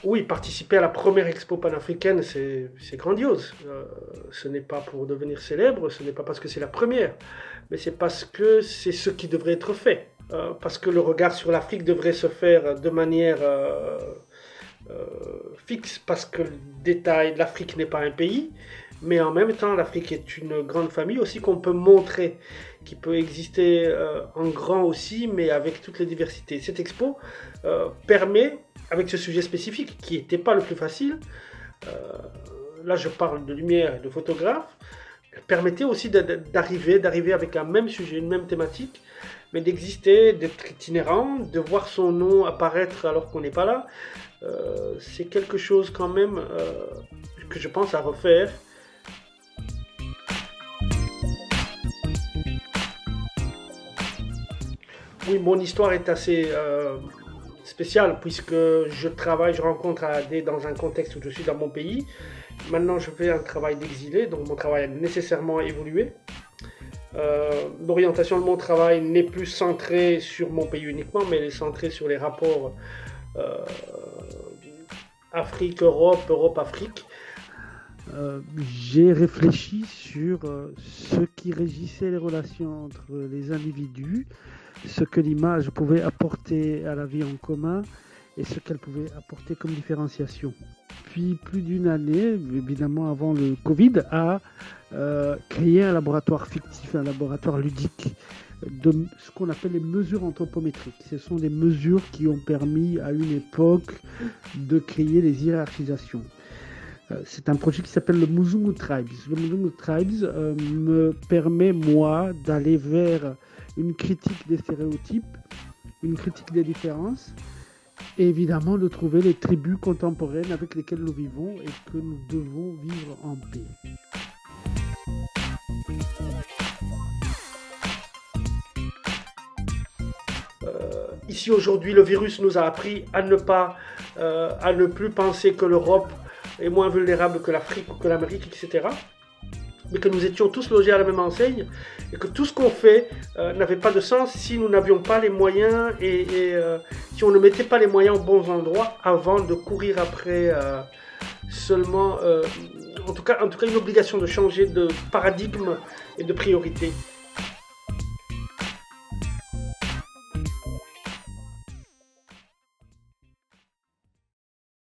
Oui, participer à la première expo panafricaine, c'est grandiose. Ce n'est pas pour devenir célèbre, ce n'est pas parce que c'est la première, mais c'est parce que c'est ce qui devrait être fait. Parce que le regard sur l'Afrique devrait se faire de manière fixe, parce que le détail, l'Afrique n'est pas un pays, mais en même temps, l'Afrique est une grande famille aussi qu'on peut montrer, qui peut exister en grand aussi, mais avec toutes les diversités. Cette expo permet, avec ce sujet spécifique, qui n'était pas le plus facile, euh, là je parle de lumière et de photographe, permettait aussi d'arriver avec un même sujet, une même thématique, mais d'exister, d'être itinérant, de voir son nom apparaître alors qu'on n'est pas là. C'est quelque chose quand même que je pense à refaire. Oui, mon histoire est assez spéciale puisque je travaille, je rencontre dans un contexte où je suis dans mon pays. Maintenant, je fais un travail d'exilé, donc mon travail a nécessairement évolué. L'orientation de mon travail n'est plus centrée sur mon pays uniquement, mais elle est centrée sur les rapports euh, Afrique-Europe, Europe-Afrique. J'ai réfléchi sur ce qui régissait les relations entre les individus, ce que l'image pouvait apporter à la vie en commun et ce qu'elle pouvait apporter comme différenciation. Puis plus d'une année, évidemment avant le Covid, a créé un laboratoire fictif, un laboratoire ludique de ce qu'on appelle les mesures anthropométriques. Ce sont des mesures qui ont permis à une époque de créer les hiérarchisations. C'est un projet qui s'appelle le Muzungu Tribes. Le Muzungu Tribes me permet, moi, d'aller vers une critique des stéréotypes, une critique des différences, et évidemment de trouver les tribus contemporaines avec lesquelles nous vivons et que nous devons vivre en paix. Ici aujourd'hui, le virus nous a appris à ne plus penser que l'Europe est moins vulnérable que l'Afrique ou que l'Amérique, etc. Mais que nous étions tous logés à la même enseigne et que tout ce qu'on fait n'avait pas de sens si nous n'avions pas les moyens et si on ne mettait pas les moyens aux bons endroits avant de courir après seulement, en tout cas une obligation de changer de paradigme et de priorité.